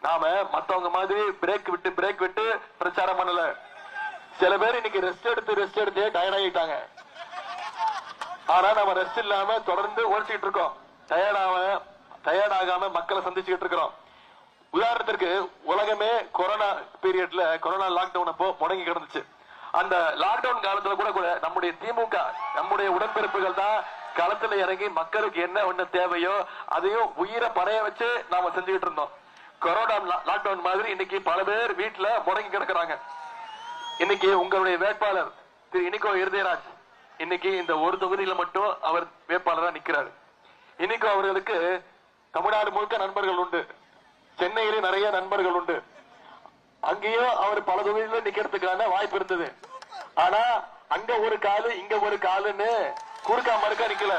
நாம மத்தவங்க மாதிரி பிரேக் விட்டு பிரச்சாரம் பண்ணல. சில பேர் இன்னைக்கு ரெஸ்ட் எடுத்து டயர்ட் ஆகிட்டாங்க. ஆனா நம்ம ரெஸ்ட் இல்லாம தொடர்ந்து ஓடிச்சுட்டு இருக்கோம். டயர்ட் ஆகாம மக்களை சந்திச்சுட்டு இருக்கிறோம். உதாரணத்திற்கு உலகமே கொரோனா பீரியட்ல கொரோனா லாக்டவுன் அப்போ முடங்கி கிடந்துச்சு. அந்த லாக்டவுன் காலத்துல கூட நம்முடைய திமுக நம்முடைய உடன்பிறப்புகள் தான் களத்துல இறங்கி மக்களுக்கு என்ன ஒண்ணு தேவையோ அதையும் உயிரை பணைய வச்சு நாம செஞ்சுக்கிட்டு இருந்தோம். கொரோனா லாக்டவுன் மாதிரி இன்னைக்கு பல பேர் வீட்டுல முடங்கி கிடக்குறாங்க. இன்னைக்கு உங்களுடைய வேட்பாளர் திரு இனிகோ இருதயராஜ் இன்னைக்கு இந்த ஒரு தொகுதியில மட்டும் அவர் வேட்பாளராக நிக்கிறாரு. இனிகோ அவர்களுக்கு தமிழ்நாடு முழுக்க நண்பர்கள் உண்டு. சென்னையில நிறைய நண்பர்கள் உண்டு. அங்கேயும் அவர் பல தொகுதியில நிக்கிறதுக்கான வாய்ப்பு இருந்தது. ஆனா அங்க ஒரு காலு இங்க ஒரு காலுன்னு குறுக்கா மறுக்கா நிக்கல.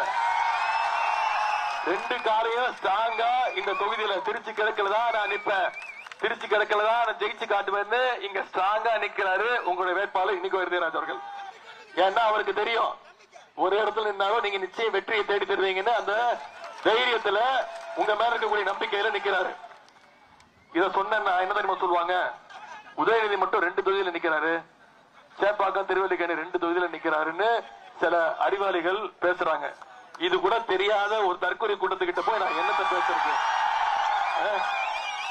ரெண்டு காலையும் ஸ்ட்ராங்கா இந்த தொகுதியில திருச்சி கிழக்குலதான் நான் நிப்பேன், திருச்சி கிழக்குலதான் நான் ஜெயிச்சு காட்டுவேன்னு இங்க ஸ்ட்ராங்கா நிக்கிறாரு உங்களுடைய வேட்பாளர் இனிகோ இருதயராஜ் அவர்கள். ஏன்னா அவருக்கு தெரியும் ஒரு இடத்துல நின்னாலும் நீங்க நிச்சயம் வெற்றியை தேடி தருவீங்கன்னு அந்த தைரியத்துல உங்க மேல இருக்கக்கூடிய நம்பிக்கையில நிக்கிறாரு. இத சொன்ன என்ன தெரியுமா சொல்லுவாங்க, உதயநிதி மட்டும் 2 தொகுதியில நிக்கிறாரு, சேப்பாக்கம் திருவல்லிக்கேணி 2 தொகுதியில நிக்கிறாருன்னு சில அறிவாளிகள் பேசுறாங்க. இது கூட தெரியாத ஒரு தற்கொலை கூட்டத்துக்கிட்ட போய் நான் என்னத்தை பேசுறது?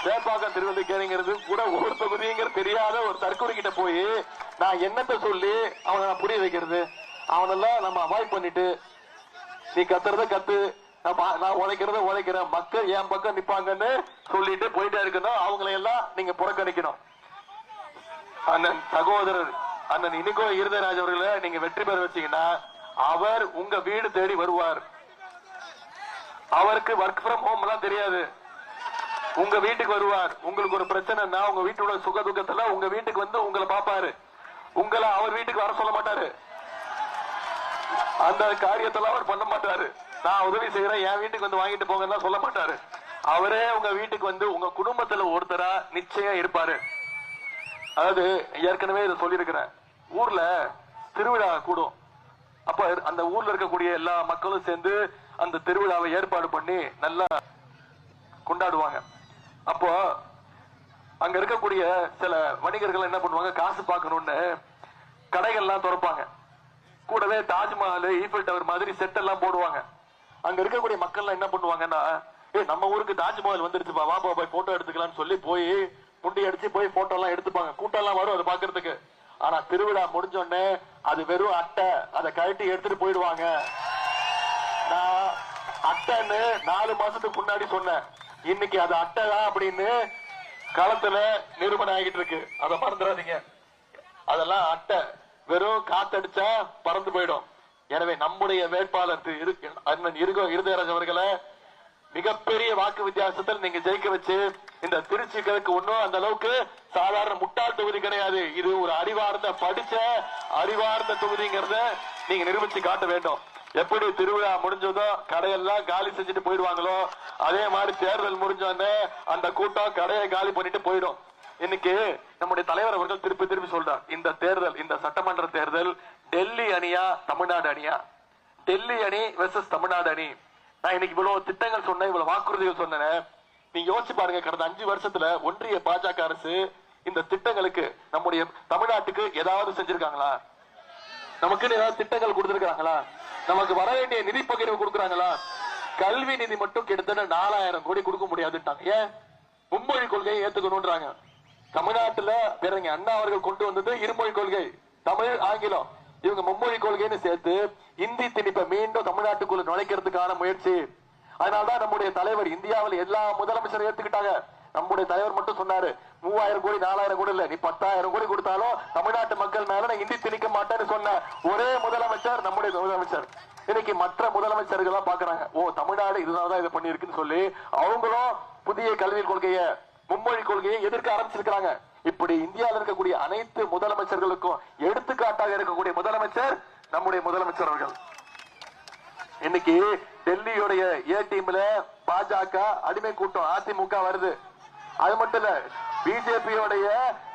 சேப்பாக்கம் திருவல்லிக்கேணிங்கிறது கூட ஒரு தொகுதிங்கிறது தெரியாத ஒரு தற்கொலை கிட்ட போய் நான் என்னத்தை சொல்லி அவனை நான் புரிய வைக்கிறது? அவனெல்லாம் நம்ம அவாய்ட் பண்ணிட்டு நீ கத்துறத கத்து, நான் உழைக்கிறேன், மக்கள் என் பக்கம் நிப்பாங்கன்னு சொல்லிட்டு போயிட்டே இருக்கணும். அவங்களை எல்லாம் நீங்க புறக்கணிக்கணும். அண்ணன் சகோதரர் அண்ணன் இனிகோ இருதயராஜ் அவர்களை நீங்க வெற்றி பெற வச்சீங்கன்னா அவர் உங்க வீடு தேடி வருவார். அவருக்கு ஒர்க் ஃப்ரம் ஹோம் எல்லாம் தெரியாது. உங்க வீட்டுக்கு வருவார். உங்களுக்கு ஒரு பிரச்சனைனா உங்க வீட்டோட சுக துக்கத்துல உங்க வீட்டுக்கு வந்து உங்களை பாப்பாரு. உங்களை அவர் வீட்டுக்கு வர சொல்ல மாட்டாரு. அந்த காரியத்தெல்லாம் அவர் பண்ண மாட்டாரு. நான் உதவி செய்யறேன் என் வீட்டுக்கு வந்து வாங்கிட்டு போங்கன்னா சொல்ல மாட்டாரு. அவரே உங்க வீட்டுக்கு வந்து உங்க குடும்பத்துல ஒருத்தரா நிச்சயம் இருப்பாரு. அதாவது ஏற்கனவே இதை சொல்லியிருக்கிறேன், ஊர்ல திருவிழா கூடும். அப்ப அந்த ஊர்ல இருக்கக்கூடிய எல்லா மக்களும் சேர்ந்து அந்த திருவிழாவை ஏற்பாடு பண்ணி நல்லா கொண்டாடுவாங்க. அப்போ அங்க இருக்கக்கூடிய சில வணிகர்கள் என்ன பண்ணுவாங்க, காசு பார்க்கணும்னு கடைகள்லாம் திறப்பாங்க. கூடவே தாஜ்மஹால் ஈஃபில் டவர் மாதிரி செட் எல்லாம் போடுவாங்க. அங்க இருக்கக்கூடிய மக்கள் என்ன பண்ணுவாங்கன்னா, நம்ம ஊருக்கு தாஜ்மஹால் வந்துருச்சுப்பா, வா போய் போட்டோ எடுத்துக்கலாம்னு சொல்லி போய் முண்டி அடிச்சு போய் போட்டோ எல்லாம் எடுத்துப்பாங்க. கூட்டம் எல்லாம் வரும் அதை பாக்குறதுக்கு. ஆனா திருவிழா முடிஞ்சோடனே அது வெறும் அட்டை, அதை கழட்டி எடுத்துட்டு போயிடுவாங்க. நான் அட்டைன்னு 4 மாசத்துக்கு முன்னாடி சொன்னேன். இன்னைக்கு அது அட்டை தான் அப்படின்னு களத்துல நிரூபணம் ஆகிட்டு இருக்கு. அதை மறந்துடாதீங்க. அதெல்லாம் அட்டை, வெறும் காத்தடிச்சா பறந்து போயிடும். எனவே நம்முடைய வேட்பாளர் அண்ணன் இருதயராஜ் அவர்களை மிகப்பெரிய வாக்கு வித்தியாசத்தில் நீங்க ஜெயிக்க வச்சு இந்த திருச்சி கிழக்கு ஒன்னும் அந்த அளவுக்கு சாதாரண முட்டாள் தொகுதி கிடையாது. இது ஒரு அறிவார்ந்த தொகுதிங்கிறத நீங்க நிரூபிச்சு காட்ட வேண்டும். எப்படி திருவிழா முடிஞ்சதோ கடையெல்லாம் காலி செஞ்சுட்டு போயிடுவாங்களோ அதே மாதிரி தேர்தல் முடிஞ்சோடனே அந்த கூட்டம் கடையை காலி பண்ணிட்டு போயிடும். இன்னைக்கு நம்முடைய தலைவர் அவர்கள் திருப்பி சொல்றார், இந்த தேர்தல், இந்த சட்டமன்ற தேர்தல் டெல்லி அணியா தமிழ்நாடு அணியா? டெல்லி அணி வெர்சஸ் தமிழ்நாடு அணி. நான் இன்னைக்கு இவ்வளவு திட்டங்கள் சொன்னேன், இவ்வளவு வாக்குறுதிகள் சொன்னேன். நீங்க யோசிச்சு பாருங்க, கடந்த 5 வருஷத்துல ஒன்றிய பாஜக அரசு இந்த திட்டங்களுக்கு நம்முடைய தமிழ்நாட்டுக்கு ஏதாவது செஞ்சிருக்காங்களா? நமக்கு ஏதாவது திட்டங்கள் கொடுத்திருக்காங்களா? நமக்கு வர வேண்டிய நிதி பகிர்வு கொடுக்கறாங்களா? கல்வி நிதி மட்டும் கிட்டத்தட்ட 4000 கோடி கொடுக்க முடியாதுட்டாங்க. ஏன்? மும்மொழி கொள்கையை ஏத்துக்கணும்ன்றாங்க. தமிழ்நாட்டுல பேரங்க அண்ணா அவர்கள் கொண்டு வந்தது இருமொழி கொள்கை, தமிழ் ஆங்கிலம். இவங்க மும்மொழி கொள்கைன்னு சேர்த்து இந்தி திணிப்பை மீண்டும் தமிழ்நாட்டுக்குள்ள நுழைக்கிறதுக்கான முயற்சி. அதனால்தான் நம்முடைய தலைவர் இந்தியாவில் எல்லா முதலமைச்சரும் ஏத்துக்கிட்டாங்க. நம்முடைய தலைவர் மட்டும் சொன்னாரு, 3000 கோடி 4000 கோடி இல்ல, நீ 10,000 கோடி கொடுத்தாலும் தமிழ்நாட்டு மக்கள் மேல நான் இந்தி திணிக்க மாட்டேன்னு சொன்ன ஒரே முதலமைச்சர் நம்முடைய முதலமைச்சர். இன்னைக்கு மற்ற முதலமைச்சர்கள் பாக்குறாங்க, ஓ தமிழ்நாடு இதனாலதான் இதை பண்ணிருக்குன்னு சொல்லி அவங்களும் புதிய கல்விக் கொள்கையை மும்மொழி கொள்கையை எதிர்க்க ஆரம்பிச்சிருக்கிறாங்க. இப்படி இந்தியாவில் இருக்கக்கூடிய அனைத்து முதலமைச்சர்களுக்கும் எடுத்துக்காட்டாக இருக்கக்கூடிய முதலமைச்சர் நம்முடைய முதலமைச்சர் அவர்கள். இன்னைக்கு டெல்லியுடைய ஏ டீம்ல பாஜக அடிமை கூட்டம் அதிமுக வருது. அது மட்டும் இல்ல, பிஜேபியோடைய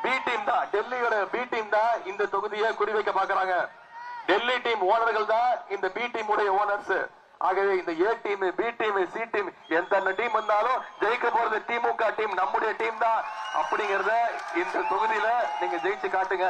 பி டீம் தான், டெல்லியோட பி டீம் தான் இந்த தொகுதியை குறிவைக்க பாக்குறாங்க. டெல்லி டீம் ஓனர்கள் தான் இந்த பி டீம் உடைய ஓனர்ஸ். ஆகவே இந்த A team, B team, C team எந்த டீம் வந்தாலும் ஜெயிக்க போறது திமுக டீம், நம்முடைய டீம் தான் அப்படிங்கறத இந்த தொகுதியில நீங்க ஜெயிச்சு காட்டுங்க.